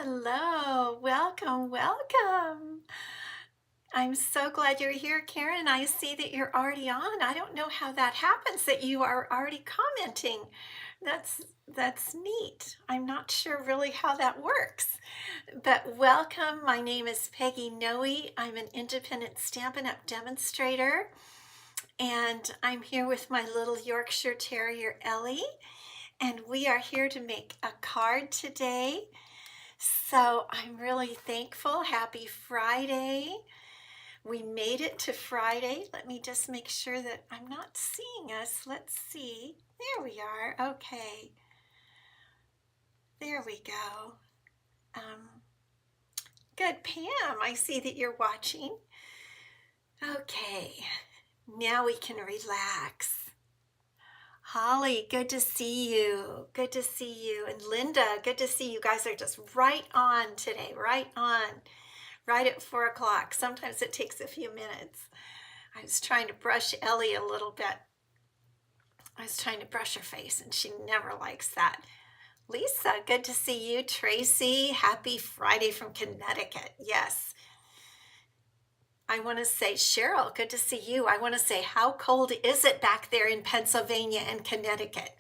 Hello, welcome, welcome. I'm so glad you're here, Karen. I see that you're already on. I don't know how that happens that you are already commenting. That's that's neat. I'm not sure really how that works. But welcome. My name is Peggy Noe. I'm an independent Stampin' Up! Demonstrator, and I'm here with my little Yorkshire Terrier, Ellie, and we are here to make a card today. So I'm really thankful. Happy Friday. We made it to Friday. Let me just make sure that I'm not seeing us. Let's see. There we are. Okay. There we go. Good, Pam. I see that you're watching. Okay. Now we can relax. Holly, good to see you. Good to see you. And Linda, good to see you. Guys are just right on today, right on, right at 4 o'clock. Sometimes it takes a few minutes. I was trying to brush Ellie a little bit. I was trying to brush her face, and she never likes that. Lisa, good to see you. Tracy, happy Friday from Connecticut. Yes. I want to say, Cheryl, good to see you. I want to say, how cold is it back there in Pennsylvania and Connecticut?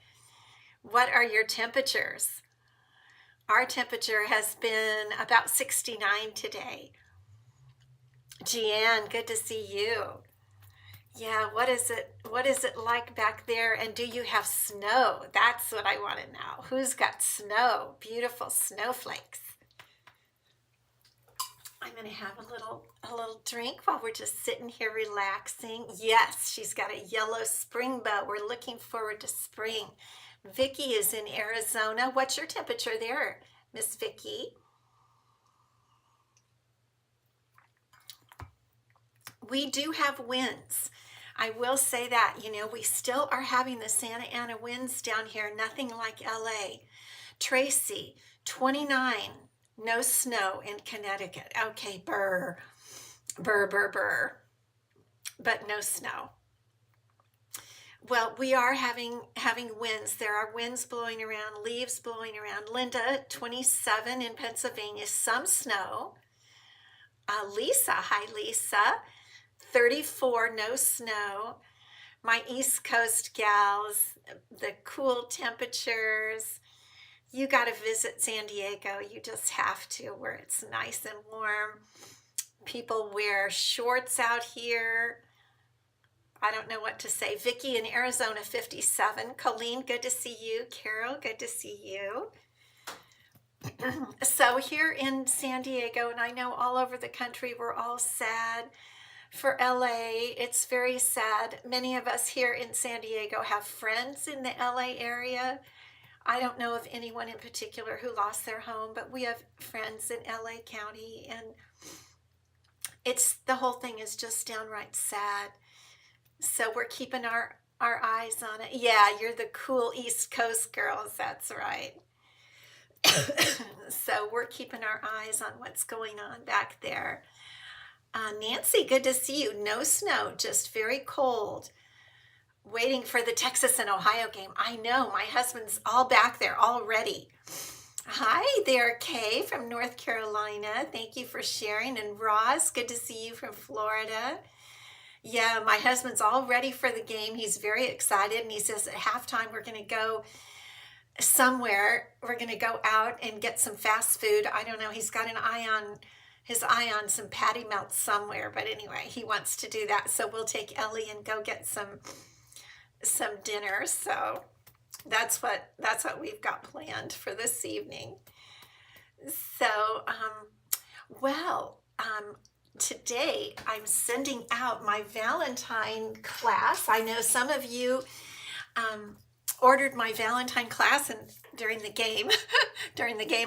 What are your temperatures? Our temperature has been about 69 today. Jeanne, good to see you. Yeah, what is it like back there? And do you have snow? That's what I want to know. Who's got snow? Beautiful snowflakes. I'm gonna have a little drink while we're just sitting here relaxing. Yes, she's got a yellow spring bow. We're looking forward to spring. Vicky is in Arizona. What's your temperature there, Miss Vicky? We do have winds. I will say that, we still are having the Santa Ana winds down here, nothing like LA. Tracy, 29, no snow in Connecticut. Okay, burr, burr, burr, burr, but no snow. Well, we are having winds. There are winds blowing around, leaves blowing around. Linda, 27 in Pennsylvania, some snow. Lisa, hi Lisa, 34, no snow. My East Coast gals, the cool temperatures. You got to visit San Diego. You just have to, where it's nice and warm. People wear shorts out here. I don't know what to say. Vicky in Arizona, 57. Colleen, good to see you. Carol, good to see you. So here in San Diego, and I know all over the country, we're all sad. For LA, it's very sad. Many of us here in San Diego have friends in the LA area. I don't know of anyone in particular who lost their home, but we have friends in LA County, and the whole thing is just downright sad. So we're keeping our eyes on it. Yeah, you're the cool East Coast girls, that's right. So we're keeping our eyes on what's going on back there. Nancy, good to see you. No snow, just very cold. Waiting for the Texas and Ohio game. I know, my husband's all back there already. Hi there, Kay from North Carolina. Thank you for sharing. And Ross, good to see you from Florida. Yeah, my husband's all ready for the game. He's very excited, and he says at halftime we're going to go somewhere. We're going to go out and get some fast food. I don't know. He's got his eye on some patty melt somewhere, but anyway, he wants to do that. So we'll take Ellie and go get some dinner. So that's what we've got planned for this evening. So today I'm sending out my Valentine class. I know some of you ordered my Valentine class, and during the game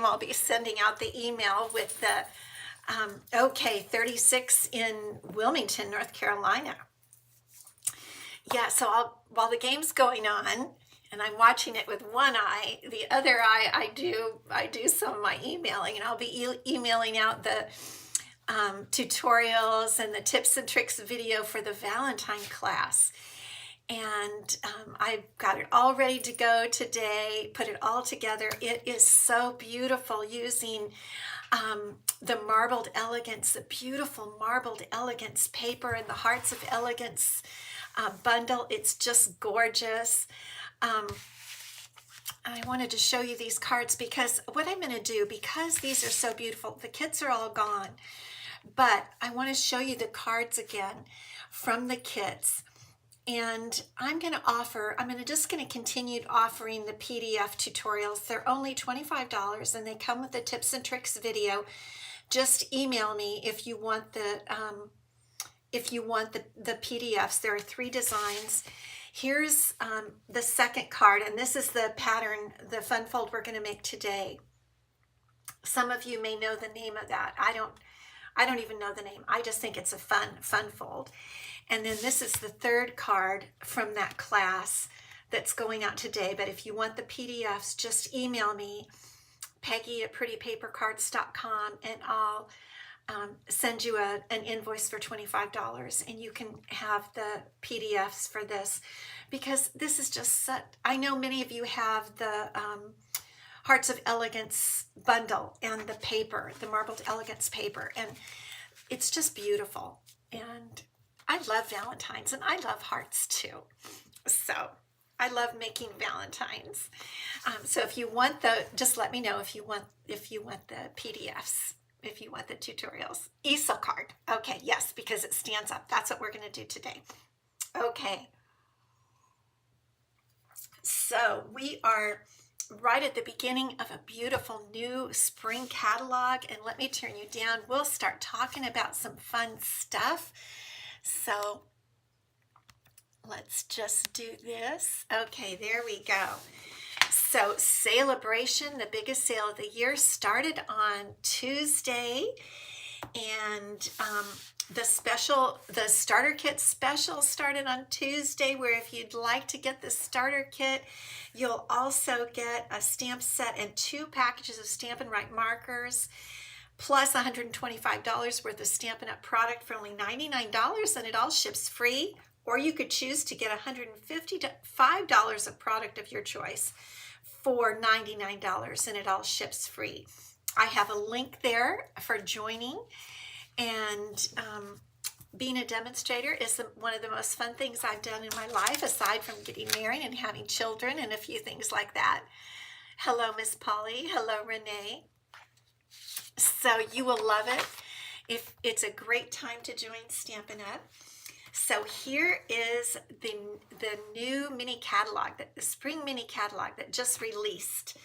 I'll be sending out the email with the 36 in Wilmington, North Carolina. Yeah, so while the game's going on and I'm watching it with one eye, the other eye I do some of my emailing, and I'll be emailing out the tutorials and the tips and tricks video for the Valentine class. and I've got it all ready to go today, put it all together. It is so beautiful using the Marbled Elegance, the beautiful Marbled Elegance paper and the Hearts of Elegance bundle. It's just gorgeous. I wanted to show you these cards because what I'm going to do, because these are so beautiful, the kits are all gone, but I want to show you the cards again from the kits. And I'm just going to continue offering the PDF tutorials. They're only $25 and they come with the tips and tricks video. Just email me if you want the PDFs. There are 3 designs. Here's the second card, and this is the pattern, the fun fold we're going to make today. Some of you may know the name of that. I don't even know the name. I just think it's a fun fold. And then this is the third card from that class that's going out today. But if you want the PDFs, just email me, Peggy@prettypapercards.com, and I'll send you an invoice for $25, and you can have the PDFs for this, because this is just such, I know many of you have the Hearts of Elegance bundle and the paper, the Marbled Elegance paper, and it's just beautiful. And I love Valentines, and I love hearts too. So I love making Valentines. So if you want just let me know if you want the PDFs, if you want the tutorials. Easel card. Okay, yes, because it stands up. That's what we're going to do today. Okay. So we are right at the beginning of a beautiful new spring catalog, and let me turn you down. We'll start talking about some fun stuff. So let's just do this. Okay, there we go. So Celebration, the biggest sale of the year, started on Tuesday, and the starter kit special started on Tuesday, where if you'd like to get the starter kit, you'll also get a stamp set and 2 packages of Stampin' Write markers, plus $125 worth of Stampin' Up! Product for only $99, and it all ships free. Or you could choose to get $155 of product of your choice for $99, and it all ships free. I have a link there for joining, and being a demonstrator is one of the most fun things I've done in my life, aside from getting married and having children and a few things like that. Hello, Miss Polly. Hello, Renee. So you will love it. It's a great time to join Stampin' Up! So here is the new mini catalog, the spring mini catalog that just released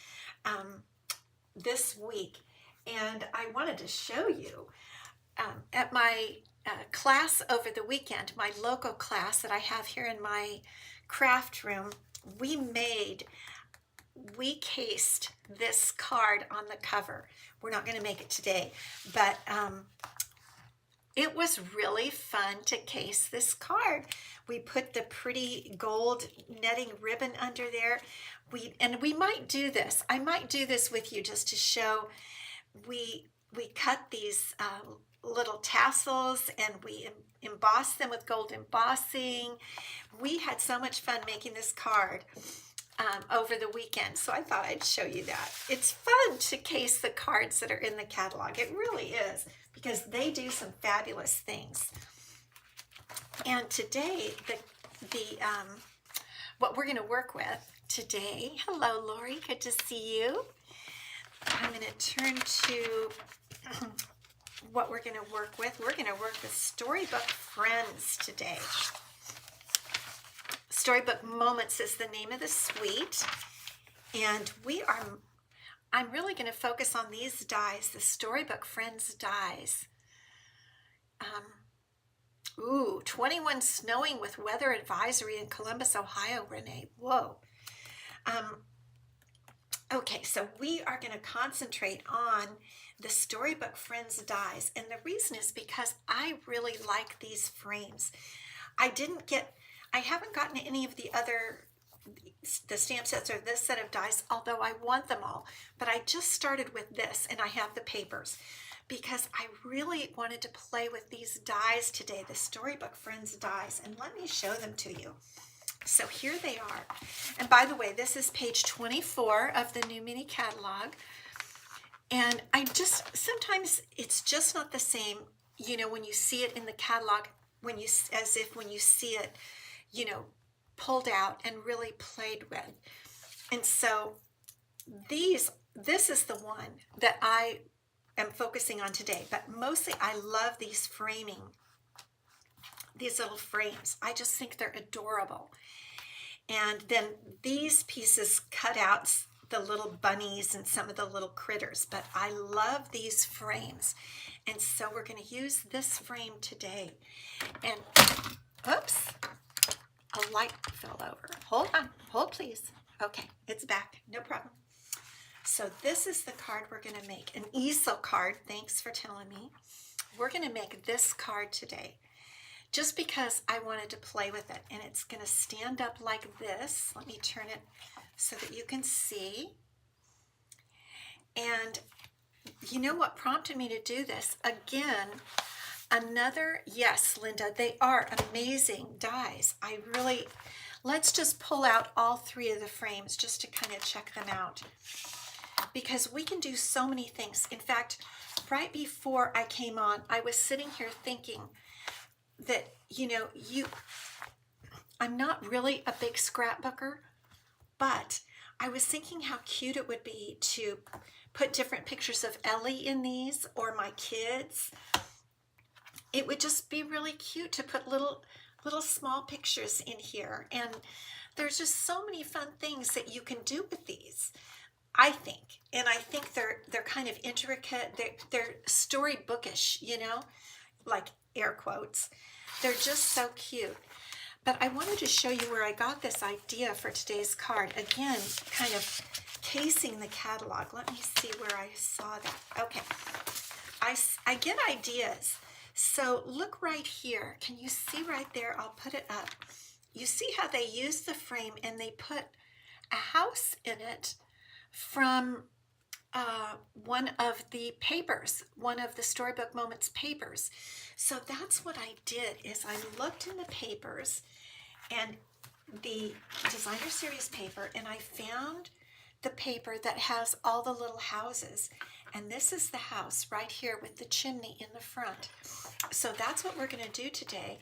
this week. And I wanted to show you at my class over the weekend, my local class that I have here in my craft room, we cased this card on the cover. We're not going to make it today, but it was really fun to case this card. We put the pretty gold netting ribbon under there. We might do this. I might do this with you just to show. We cut these little tassels, and we embossed them with gold embossing. We had so much fun making this card over the weekend, so I thought I'd show you that. It's fun to case the cards that are in the catalog. It really is, because they do some fabulous things. And today, what we're going to work with today, hello Lori, good to see you. I'm going to turn to what we're going to work with. We're going to work with Storybook Friends today. Storybook Moments is the name of the suite, and I'm really going to focus on these dies, the Storybook Friends dies. 21 snowing with weather advisory in Columbus, Ohio, Renee. Whoa. Okay, so we are going to concentrate on the Storybook Friends dies, and the reason is because I really like these frames. I haven't gotten any of the stamp sets or this set of dies, although I want them all, but I just started with this, and I have the papers because I really wanted to play with these dies today, the Storybook Friends dies, and let me show them to you. So here they are. And by the way, this is page 24 of the new mini catalog. And sometimes it's just not the same, when you see it in the catalog, when you see it, pulled out and really played with. And so this is the one that I am focusing on today, but mostly I love these little frames. I just think they're adorable. And then these pieces cut out the little bunnies and some of the little critters, but I love these frames. And so we're going to use this frame today. And oops, a light fell over. Hold on, hold please. Okay, it's back, no problem. So this is the card we're going to make, an easel card. Thanks for telling me. We're going to make this card today just because I wanted to play with it, and it's going to stand up like this. Let me turn it so that you can see. And you know what prompted me to do this? Again, yes, Linda, they are amazing dies. Let's just pull out all three of the frames just to kind of check them out, because we can do so many things. In fact, right before I came on, I was sitting here thinking that, I'm not really a big scrapbooker, but I was thinking how cute it would be to put different pictures of Ellie in these, or my kids. It would just be really cute to put little small pictures in here. And there's just so many fun things that you can do with these, I think. And I think they're kind of intricate. They're storybookish, like air quotes. They're just so cute. But I wanted to show you where I got this idea for today's card. Again, kind of casing the catalog. Let me see where I saw that. Okay, I get ideas. So look right here. Can you see right there? I'll put it up. You see how they use the frame and they put a house in it from one of the papers, one of the Storybook Moments papers. So that's what I did, is I looked in the papers and the designer series paper, and I found the paper that has all the little houses. And this is the house right here with the chimney in the front. So that's what we're going to do today,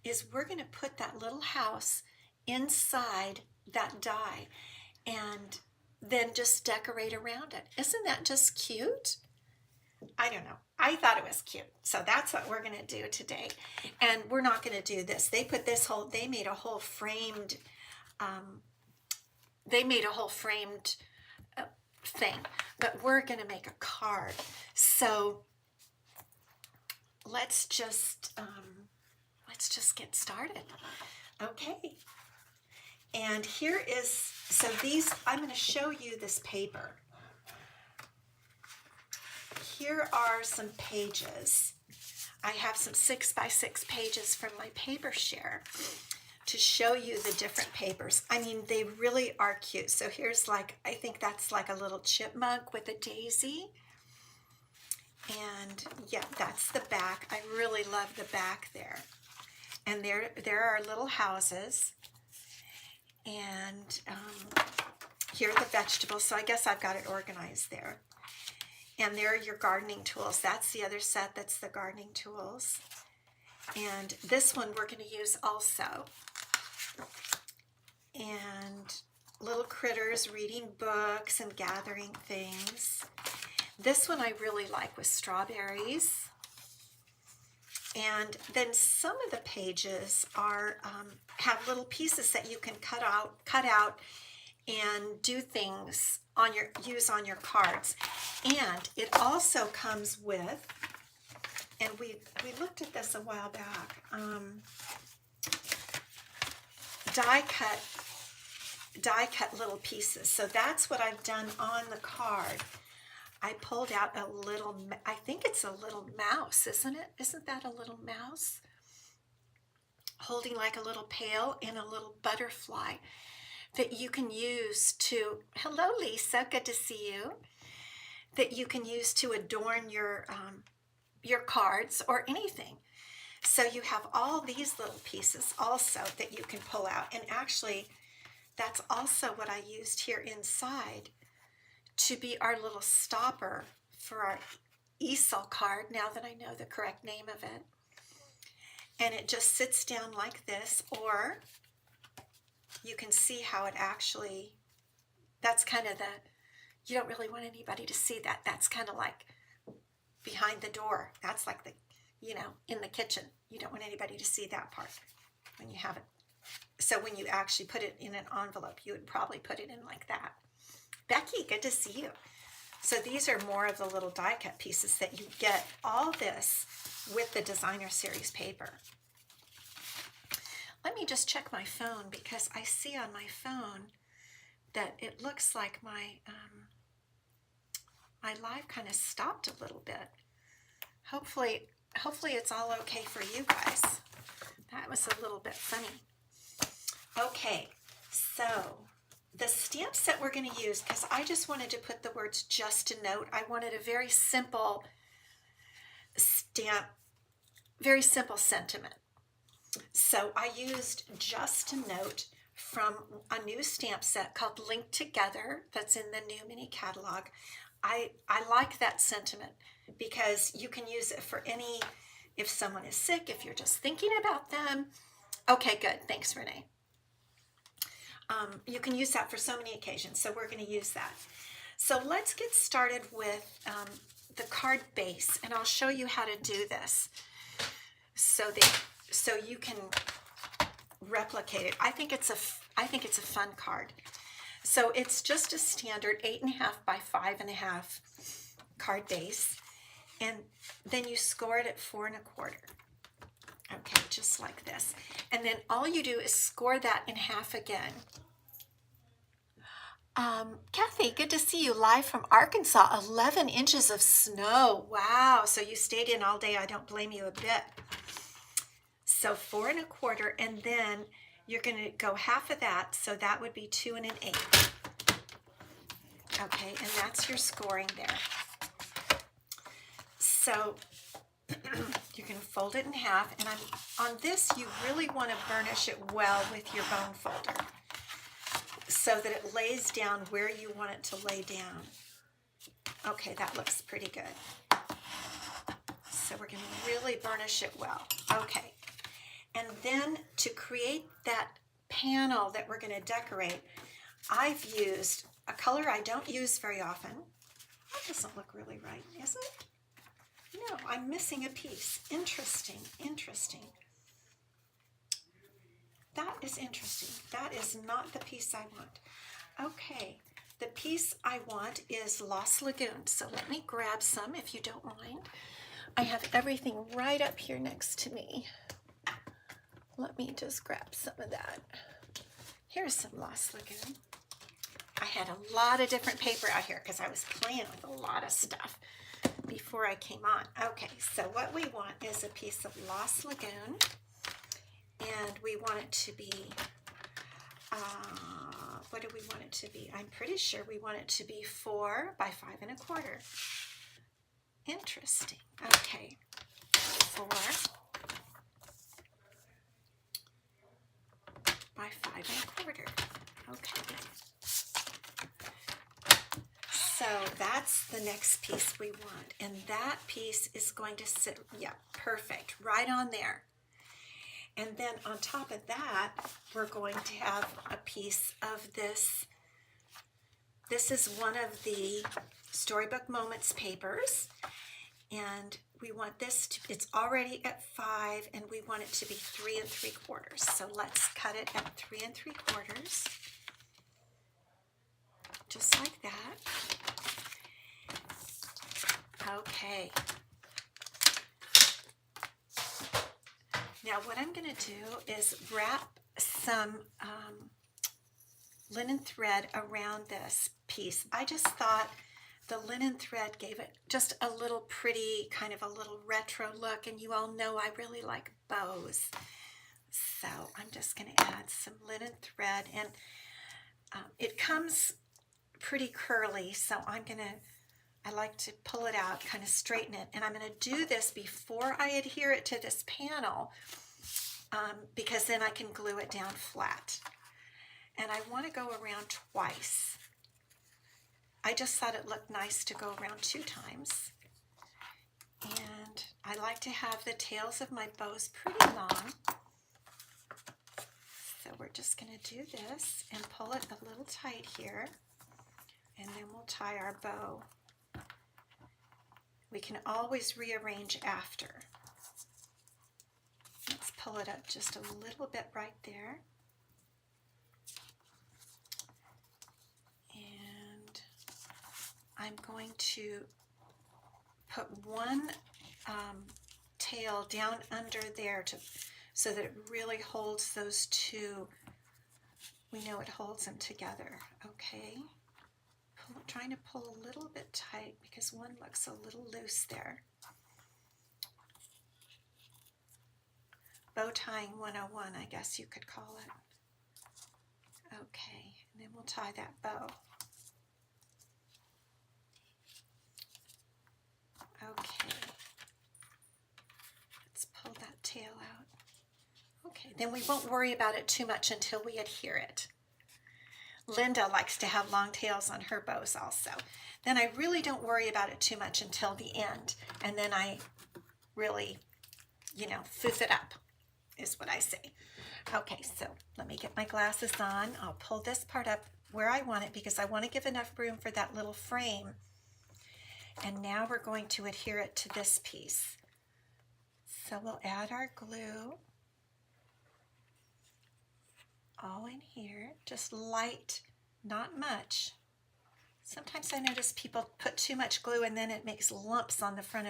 is we're going to put that little house inside that die and then just decorate around it. Isn't that just cute? I don't know. I thought it was cute. So that's what we're going to do today. And we're not going to do this. They made a whole framed, thing, but we're going to make a card. So let's just get started. Okay. And I'm going to show you this paper. Here are some pages. I have some 6x6 pages from my paper share to show you the different papers. I mean, they really are cute. So here's I think that's like a little chipmunk with a daisy. And yeah, that's the back. I really love the back there. And there are little houses. And here are the vegetables. So I guess I've got it organized there. And there are your gardening tools. That's the other set. That's the gardening tools. And this one we're going to use also. And little critters reading books and gathering things. This one I really like with strawberries. And then some of the pages have little pieces that you can cut out and do things use on your cards. And it also comes with, and we looked at this a while back, die cut little pieces. So that's what I've done on the card. I pulled out I think it's a little mouse, isn't it? Isn't that a little mouse? Holding like a little pail and a little butterfly that you can use hello Lisa, good to see you, that you can use to adorn your cards or anything. So you have all these little pieces also that you can pull out. And actually, that's also what I used here inside to be our little stopper for our easel card, now that I know the correct name of it. And it just sits down like this, or you can see how it actually, that's kind of you don't really want anybody to see that. That's kind of like behind the door. That's like in the kitchen. You don't want anybody to see that part when you have it. So when you actually put it in an envelope, you would probably put it in like that. Becky, good to see you. So these are more of the little die cut pieces that you get all this with the designer series paper. Let me just check my phone, because I see on my phone that it looks like my live kind of stopped a little bit. Hopefully it's all okay for you guys. That was a little bit funny. Okay, so the stamps that we're going to use, because I just wanted to put the words "just a note." I wanted a very simple stamp, very simple sentiment. So I used "just a note" from a new stamp set called Linked Together that's in the new mini catalog. I like that sentiment because you can use it for if someone is sick, if you're just thinking about them. Okay, good. Thanks, Renee. You can use that for so many occasions, so we're going to use that. So let's get started with the card base, and I'll show you how to do this so you can replicate it. I think it's a fun card. So it's just a standard 8.5 by 5.5 card base, and then you score it at 4 1/4. Okay, just like this. And then all you do is score that in half again. Kathy, good to see you live from Arkansas. 11 inches of snow. Wow. So you stayed in all day. I don't blame you a bit. So 4 1/4, and then you're going to go half of that. So that would be 2 1/8. Okay, and that's your scoring there. So you can fold it in half, and on this you really want to burnish it well with your bone folder so that it lays down where you want it to lay down. Okay, that looks pretty good. So we're going to really burnish it well. Okay, and then to create that panel that we're going to decorate, I've used a color I don't use very often. That doesn't look really right, is it? No, I'm missing a piece. Interesting. That is interesting. That is not the piece I want. Okay, the piece I want is Lost Lagoon. So let me grab some if you don't mind. I have everything right up here next to me. Let me just grab some of that. Here's some Lost Lagoon. I had a lot of different paper out here because I was playing with a lot of stuff before I came on. Okay, so what we want is a piece of Lost Lagoon, and we want it to be, what do we want it to be? I'm pretty sure we want it to be 4 by 5 1/4. Interesting. Okay, 4 by 5 1/4. Okay. So that's the next piece we want, and that piece is going to sit, yeah, perfect, right on there. And then on top of that, we're going to have a piece of this. This is one of the Storybook Moments papers, and we want this to, it's already at 5, and we want it to be 3 3/4. So let's cut it at 3 3/4. Just like that. Okay. Now what I'm going to do is wrap some linen thread around this piece. I just thought the linen thread gave it just a little pretty, kind of a little retro look, and you all know I really like bows. So I'm just going to add some linen thread, and it comes pretty curly, so I'm going to I like to pull it out, kind of straighten it. And I'm going to do this before I adhere it to this panel because then I can glue it down flat. And I want to go around twice. I just thought it looked nice to go around 2 times. And I like to have the tails of my bows pretty long. So we're just going to do this and pull it a little tight here. And then we'll tie our bow. We can always rearrange after. Let's pull it up just a little bit right there. And I'm going to put one tail down under there so that it really holds those two. We know it holds them together. Okay. Trying to pull a little bit tight because one looks a little loose there. Bow tying 101, I guess you could call it. Okay, and then we'll tie that bow. Okay, let's pull that tail out. Okay, then we won't worry about it too much until we adhere it. Linda likes to have long tails on her bows also. Then I really don't worry about it too much until the end. And then I really, foof it up, is what I say. Okay, so let me get my glasses on. I'll pull this part up where I want it because I want to give enough room for that little frame. And now we're going to adhere it to this piece. So we'll add our glue. All in here, just light, not much. Sometimes I notice people put too much glue and then it makes lumps on the front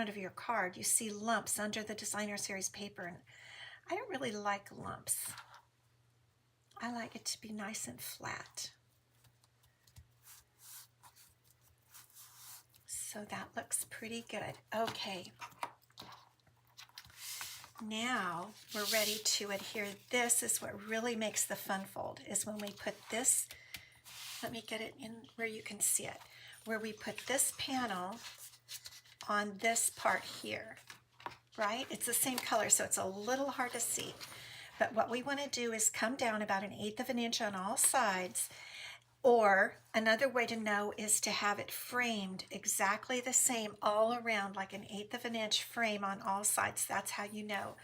of your card. You see lumps under the designer series paper, and I don't really like lumps. I like it to be nice and flat. So that looks pretty good. Okay. Now we're ready to adhere. This is what really makes the fun fold, is when we put this, let me get it in where you can see it, where we put this panel on this part here, right? It's the same color, so it's a little hard to see. But what we want to do is come down about 1/8 of an inch on all sides, or another way to know is to have it framed exactly the same all around, like 1/8 of an inch frame on all sides. That's how you know.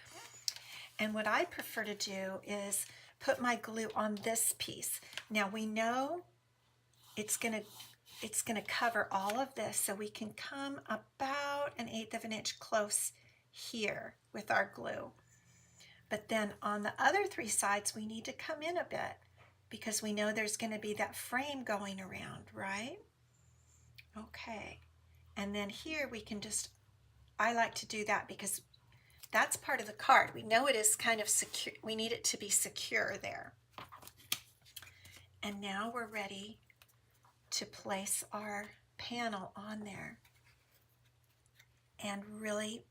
And what I prefer to do is put my glue on this piece. Now we know it's gonna cover all of this, so we can come about 1/8 of an inch close here with our glue. But then on the other 3 sides, we need to come in a bit, because we know there's going to be that frame going around, right? Okay. And then here we can just, I like to do that because that's part of the card. We know it is kind of secure. We need it to be secure there. And now we're ready to place our panel on there. And really,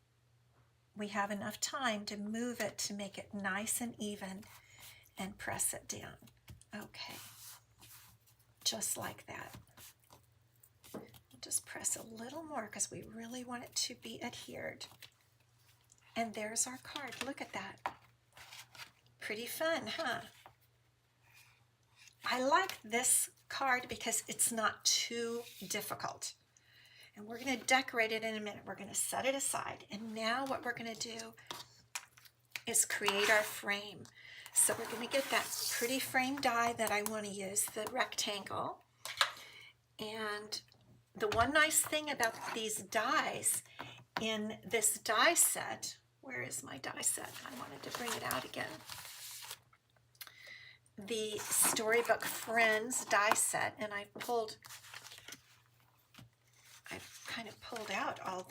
we have enough time to move it to make it nice and even and press it down. Okay, just like that. We'll just press a little more because we really want it to be adhered. And there's our card. Look at that. Pretty fun, huh? I like this card because it's not too difficult. And we're going to decorate it in a minute. We're going to set it aside. And now what we're going to do is create our frame. So we're going to get that pretty frame die that I want to use, the rectangle. And the one nice thing about these dies in this die set, where is my die set? I wanted to bring it out again. The Storybook Friends die set, and I've kind of pulled out all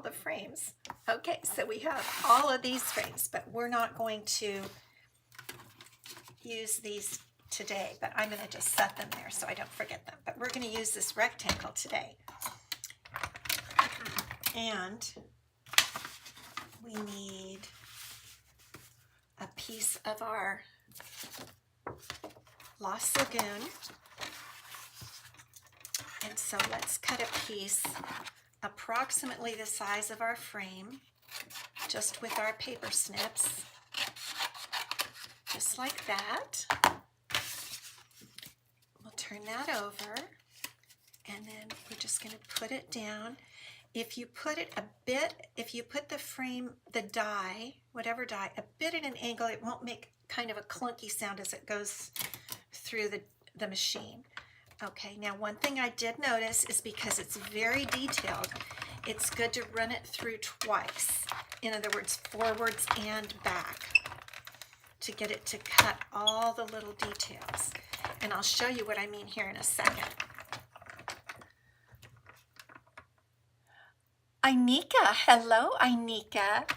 the frames. Okay, so we have all of these frames, but we're not going to use these today, but I'm going to just set them there so I don't forget them. But we're going to use this rectangle today. And we need a piece of our Lost Lagoon. And so let's cut a piece approximately the size of our frame, just with our paper snips, just like that. We'll turn that over, and then we're just going to put it down. If you put it a bit, if you put the frame, the die, whatever die, a bit at an angle, it won't make kind of a clunky sound as it goes through the machine. Okay, now one thing I did notice is because it's very detailed, it's good to run it through twice. In other words, forwards and back, to get it to cut all the little details. And I'll show you what I mean here in a second. Inika, hello Inika.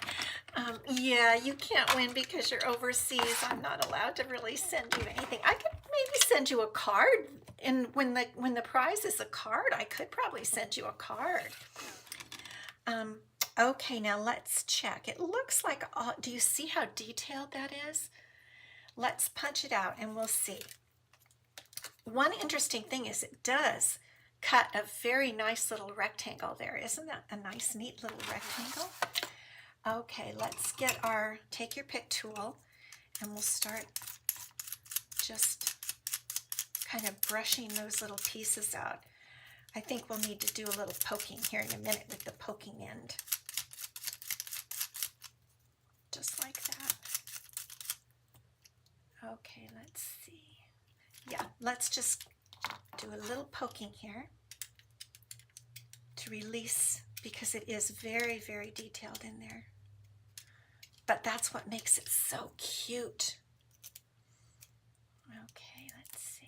Yeah, you can't win because you're overseas. I'm not allowed to really send you anything. I could maybe send you a card, and when the prize is a card, I could probably send you a card. Okay, now let's check. It looks like, do you see how detailed that is? Let's punch it out and we'll see. One interesting thing is it does cut a very nice little rectangle there. Isn't that a nice, neat little rectangle? Okay, let's get take your pick tool, and we'll start just kind of brushing those little pieces out. I think we'll need to do a little poking here in a minute with the poking end. Just like that. Okay, let's see. Yeah, let's just do a little poking here to release, because it is very, very detailed in there. But that's what makes it so cute. Okay, let's see.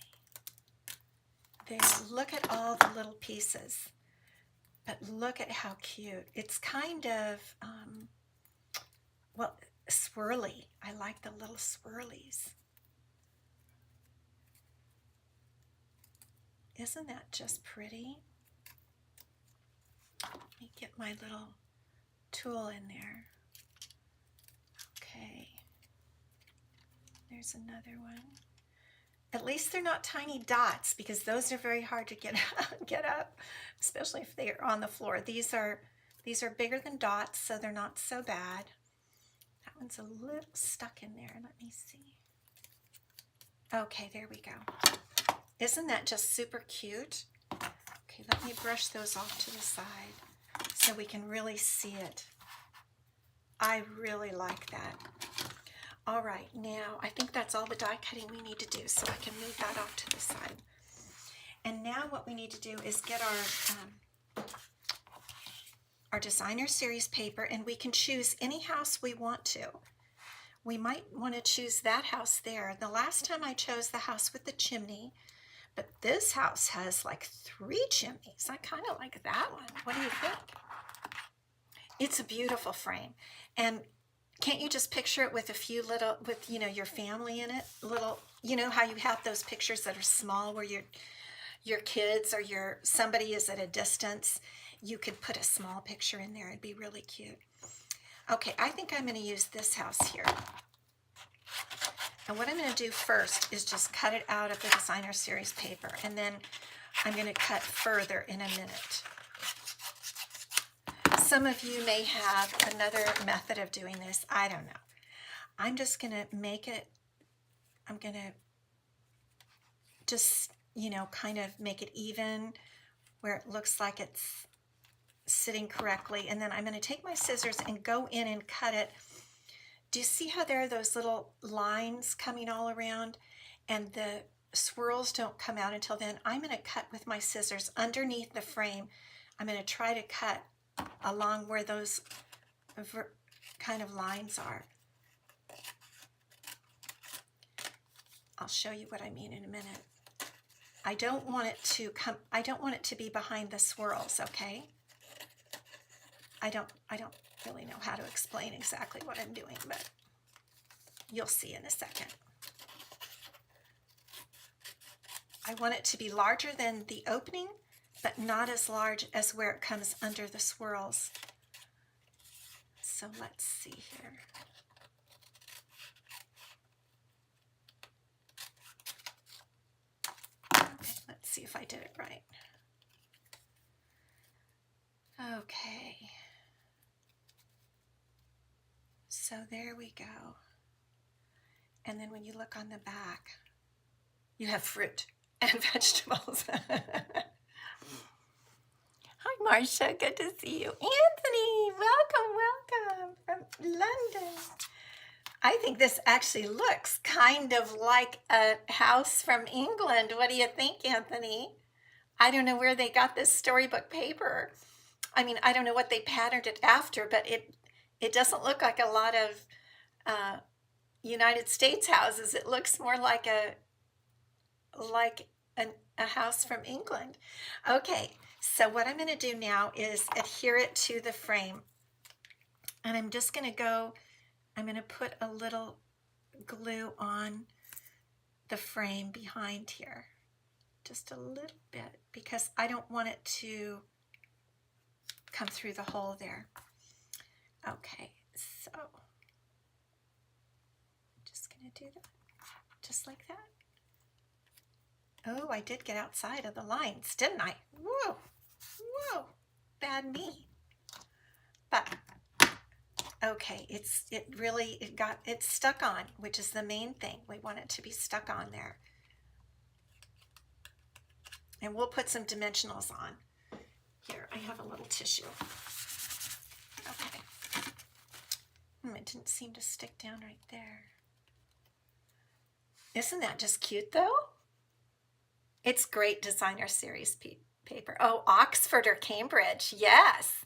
There, look at all the little pieces. But look at how cute. It's kind of, well, swirly. I like the little swirlies. Isn't that just pretty? Let me get my little tool in there. Okay. There's another one. At least they're not tiny dots, because those are very hard to get up, especially if they are on the floor. These are bigger than dots, so they're not so bad. That one's a little stuck in there. Let me see. Okay, there we go. Isn't that just super cute? Okay, let me brush those off to the side so we can really see it. I really like that. All right, now I think that's all the die cutting we need to do, so I can move that off to the side. And now what we need to do is get our designer series paper, and we can choose any house we want to. We might want to choose that house there. The last time I chose the house with the chimney, but this house has like 3 chimneys. I kind of like that one. What do you think? It's a beautiful frame. And can't you just picture it with a few little, with, you know, your family in it? Little, you know how you have those pictures that are small where your kids or somebody is at a distance? You could put a small picture in there. It'd be really cute. Okay, I think I'm going to use this house here. And what I'm going to do first is just cut it out of the designer series paper, and then I'm going to cut further in a minute. Some of you may have another method of doing this. I don't know. I'm just going to make it, I'm going to just, you know, kind of make it even where it looks like it's sitting correctly. And then I'm going to take my scissors and go in and cut it. Do you see how there are those little lines coming all around, and the swirls don't come out until then? I'm going to cut with my scissors underneath the frame. I'm going to try to cut along where those kind of lines are. I'll show you what I mean in a minute. I don't want it to come, I don't want it to be behind the swirls, okay? I don't really know how to explain exactly what I'm doing, but you'll see in a second. I want it to be larger than the opening, but not as large as where it comes under the swirls. So let's see here. if I did it right. Okay. So there we go. And then when you look on the back, you have fruit and vegetables. Hi, Marcia. Good to see you. Anthony, welcome from London. I think this actually looks kind of like a house from England. What do you think, Anthony? I don't know where they got this storybook paper. I mean, I don't know what they patterned it after, but it doesn't look like a lot of United States houses. It looks more like a house from England. Okay, so what I'm going to do now is adhere it to the frame. And I'm just going to I'm going to put a little glue on the frame behind here. Just a little bit, because I don't want it to come through the hole there. Okay, so I'm just going to do that, just like that. Oh, I did get outside of the lines, didn't I? Whoa, bad me. But okay, it's stuck on, which is the main thing. We want it to be stuck on there. And we'll put some dimensionals on. Here, I have a little tissue. Okay. It didn't seem to stick down right there. Isn't that just cute, though? It's great designer series paper. Oh, Oxford or Cambridge. Yes.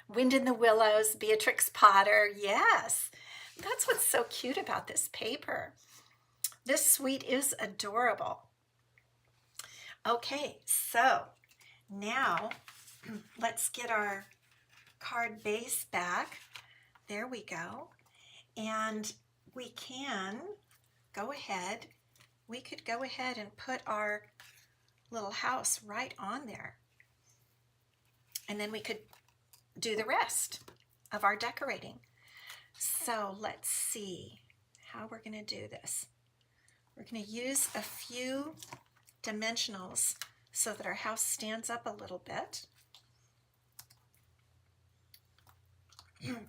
Wind in the Willows, Beatrix Potter. Yes. That's what's so cute about this paper. This suite is adorable. Okay, so now let's get our card base back. There we go. And we can go ahead. We could go ahead and put our little house right on there. And then we could do the rest of our decorating. So let's see how we're going to do this. We're going to use a few dimensionals so that our house stands up a little bit.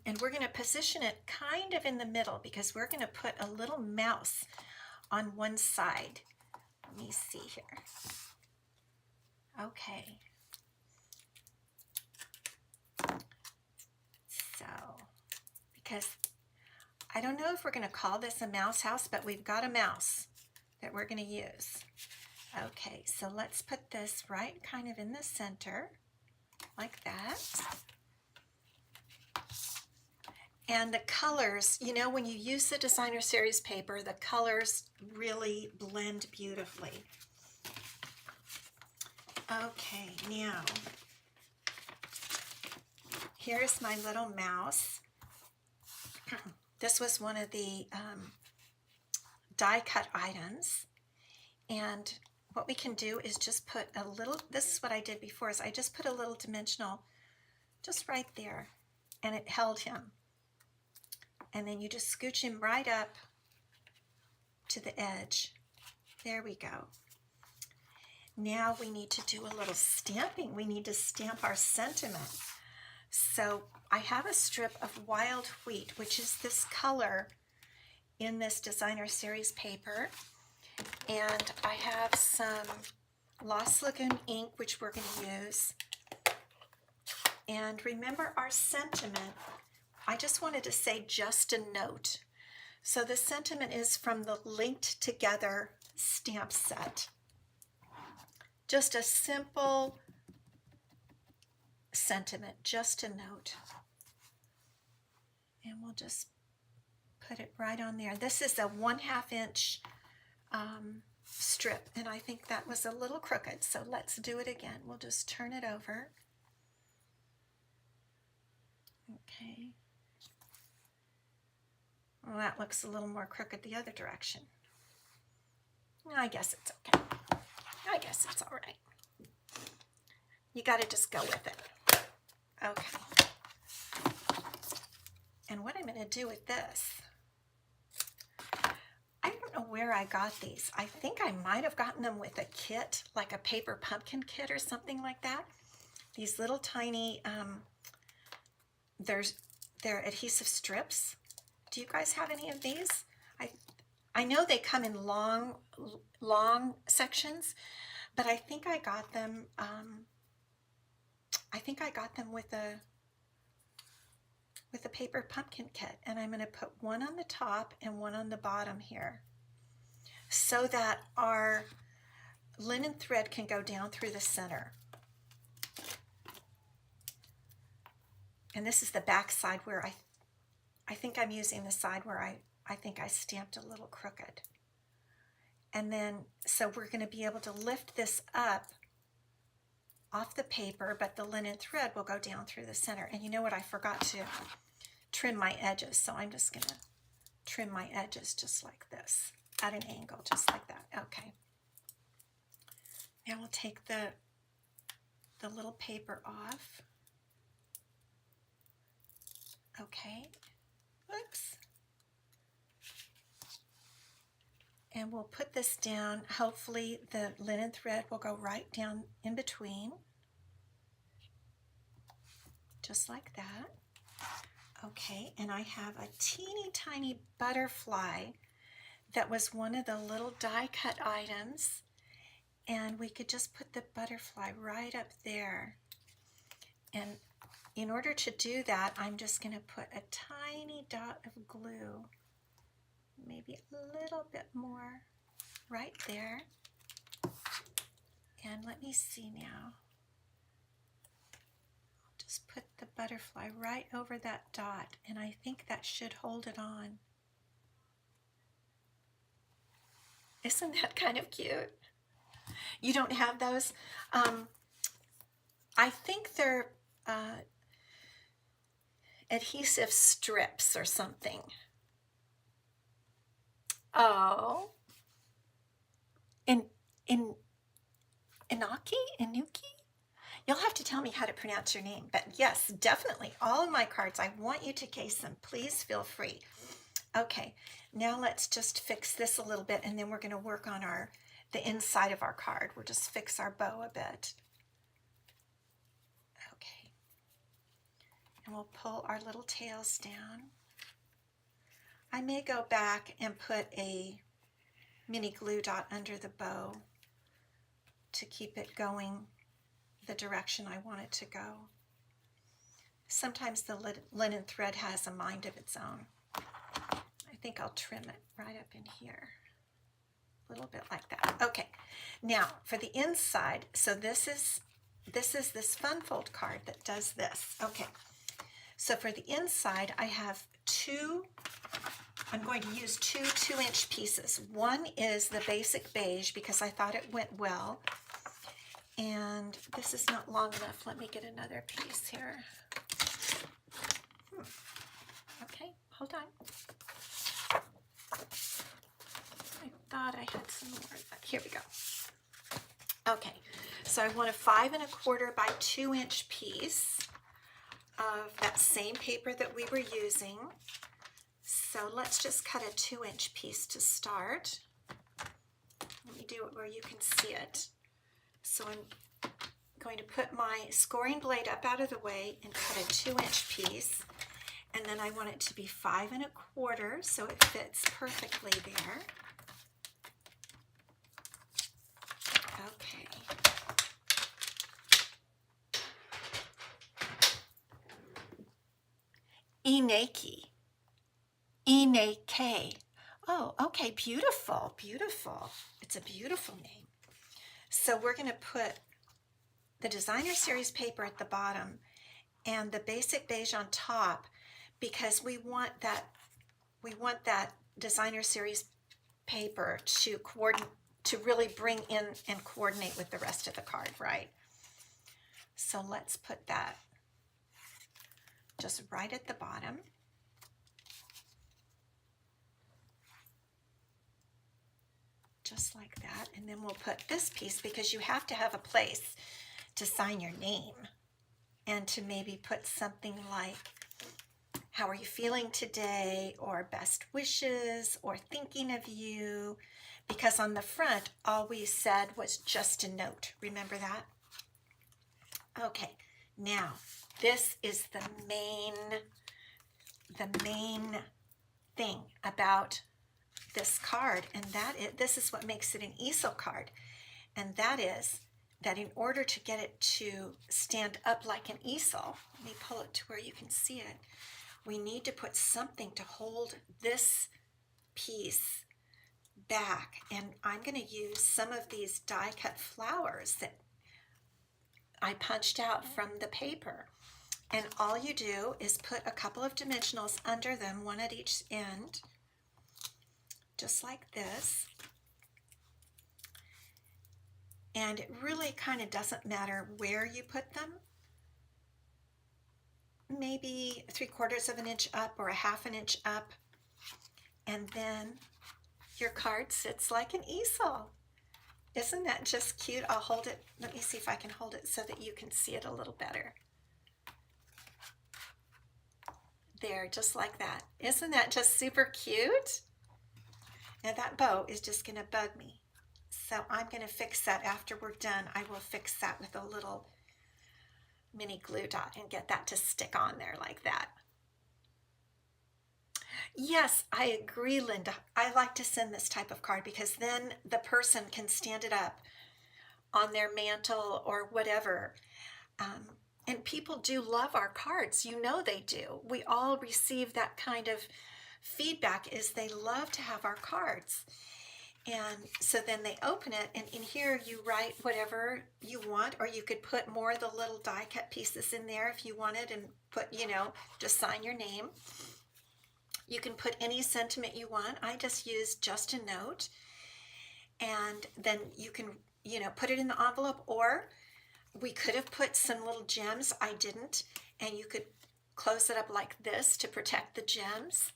And we're going to position it kind of in the middle, because we're going to put a little mouse on one side. Let me see here. Okay. So, because I don't know if we're going to call this a mouse house, but we've got a mouse that we're going to use. Okay, so let's put this right kind of in the center, like that. And the colors, you know, when you use the designer series paper, the colors really blend beautifully. Okay, now, here's my little mouse. This was one of the die cut items. And what we can do is just put a little, this is what I did before, is I just put a little dimensional just right there, and it held him. And then you just scooch him right up to the edge. There we go. Now we need to do a little stamping. We need to stamp our sentiment. So I have a strip of wild wheat, which is this color in this designer series paper. And I have some Lost Lagoon ink, which we're going to use. And remember our sentiment. I just wanted to say just a note. So the sentiment is from the Linked Together stamp set. Just a simple sentiment, just a note. And we'll just put it right on there. This is a 1/2 inch strip, and I think that was a little crooked, so let's do it again. We'll just turn it over. Okay. Well, that looks a little more crooked the other direction. I guess it's okay. I guess it's all right. You got to just go with it. Okay. And what I'm going to do with this, don't know where I got these. I think I might have gotten them with a kit, like a paper pumpkin kit or something like that. These little tiny, they're adhesive strips. Do you guys have any of these? I know they come in long sections, but I think I got them. I think I got them with a paper pumpkin kit, and I'm going to put one on the top and one on the bottom here, so that our linen thread can go down through the center. And this is the back side where I think I'm using the side where I think I stamped a little crooked. And then, so we're going to be able to lift this up off the paper, but the linen thread will go down through the center. And you know what? I forgot to trim my edges, so I'm just going to trim my edges just like this, at an angle, just like that. Okay. Now we'll take the little paper off. Okay. Oops. And we'll put this down. Hopefully the linen thread will go right down in between. Just like that. Okay, and I have a teeny tiny butterfly that was one of the little die cut items. And we could just put the butterfly right up there. And in order to do that, I'm just going to put a tiny dot of glue, maybe a little bit more right there. And let me see now. I'll just put the butterfly right over that dot, and I think that should hold it on. Isn't that kind of cute? You don't have those? I think they're adhesive strips or something. Oh. Inuki? You'll have to tell me how to pronounce your name. But yes, definitely. All of my cards, I want you to case them. Please feel free. Okay, now let's just fix this a little bit, and then we're going to work on the inside of our card. We'll just fix our bow a bit. Okay. And we'll pull our little tails down. I may go back and put a mini glue dot under the bow to keep it going the direction I want it to go. Sometimes the linen thread has a mind of its own. I think I'll trim it right up in here. A little bit like that. Okay, now for the inside, so this is this fun fold card that does this. Okay, so for the inside, I have I'm going to use two 2-inch pieces. One is the basic beige because I thought it went well. And this is not long enough. Let me get another piece here. Okay, hold on. I thought I had some more. Here we go. Okay, so I want a 5 1/4 by 2-inch piece of that same paper that we were using. So let's just cut a 2-inch piece to start. Let me do it where you can see it. So I'm going to put my scoring blade up out of the way and cut a 2-inch piece. And then I want it to be 5 1/4 so it fits perfectly there. Okay. Ineke. Oh, okay, beautiful, beautiful. It's a beautiful name. So we're going to put the designer series paper at the bottom and the basic beige on top because we want that designer series paper to really bring in and coordinate with the rest of the card, right? So let's put that just right at the bottom. Just like that, and then we'll put this piece because you have to have a place to sign your name and to maybe put something like how are you feeling today, or best wishes, or thinking of you, because on the front, all we said was just a note. Remember that? Okay, now this is the main thing about this card, and this is what makes it an easel card, and that is that in order to get it to stand up like an easel, let me pull it to where you can see it, we need to put something to hold this piece back, and I'm going to use some of these die cut flowers that I punched out from the paper. And all you do is put a couple of dimensionals under them, one at each end, just like this. And it really kind of doesn't matter where you put them. Maybe 3/4 of an inch up or a 1/2 inch up. And then your card sits like an easel. Isn't that just cute? I'll hold it. Let me see if I can hold it so that you can see it a little better. There, just like that. Isn't that just super cute? Now that bow is just going to bug me. So I'm going to fix that after we're done. I will fix that with a little mini glue dot and get that to stick on there like that. Yes, I agree, Linda. I like to send this type of card because then the person can stand it up on their mantle or whatever. And people do love our cards. You know they do. We all receive that kind of feedback, is they love to have our cards. And so then they open it, and in here you write whatever you want, or you could put more of the little die cut pieces in there if you wanted, and put, just sign your name. You can put any sentiment you want. I just use just a note. And then you can, put it in the envelope, or we could have put some little gems. I didn't. And you could close it up like this to protect the gems.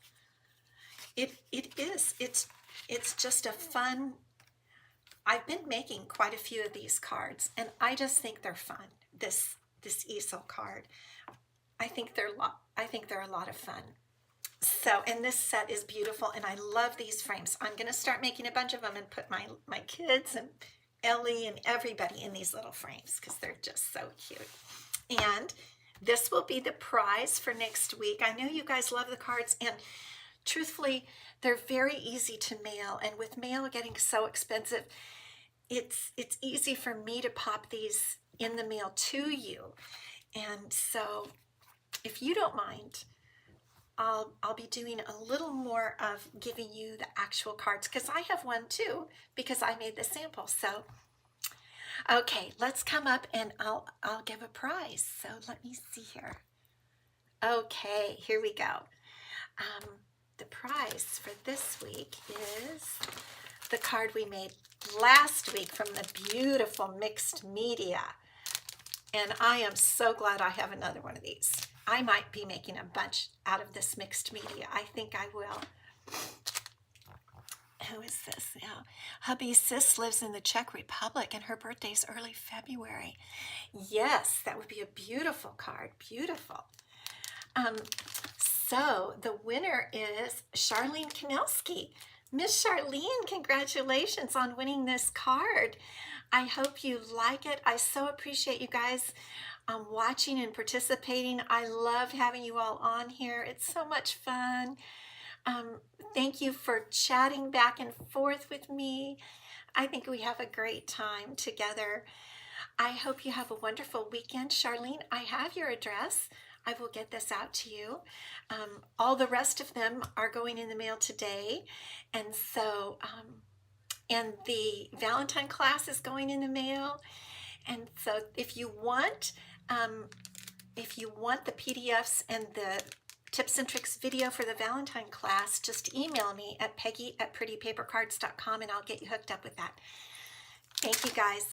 It's just a fun, I've been making quite a few of these cards, and I just think they're fun. This easel card, I think they're a lot of fun. So, and this set is beautiful, and I love these frames. I'm going to start making a bunch of them and put my kids and Ellie and everybody in these little frames because they're just so cute. And this will be the prize for next week. I know you guys love the cards, and truthfully, they're very easy to mail. And with mail getting so expensive, it's easy for me to pop these in the mail to you. And so, if you don't mind, I'll be doing a little more of giving you the actual cards, because I have one too, because I made the sample. So, okay, let's come up and I'll give a prize. So let me see here. Okay, here we go. The prize for this week is the card we made last week from the beautiful mixed media. And I am so glad I have another one of these. I might be making a bunch out of this mixed media. I think I will. Who is this now? Hubby's sis lives in the Czech Republic, and her birthday's early February. Yes, that would be a beautiful card. Beautiful. So the winner is Charlene Kanelski. Miss Charlene, congratulations on winning this card. I hope you like it. I so appreciate you guys watching and participating. I love having you all on here. It's so much fun. Thank you for chatting back and forth with me. I think we have a great time together. I hope you have a wonderful weekend. Charlene, I have your address. I will get this out to you. All the rest of them are going in the mail today. And so, and the Valentine class is going in the mail. And so if you want the PDFs and the tips and tricks video for the Valentine class, just email me at peggy@prettypapercards.com and I'll get you hooked up with that. Thank you guys.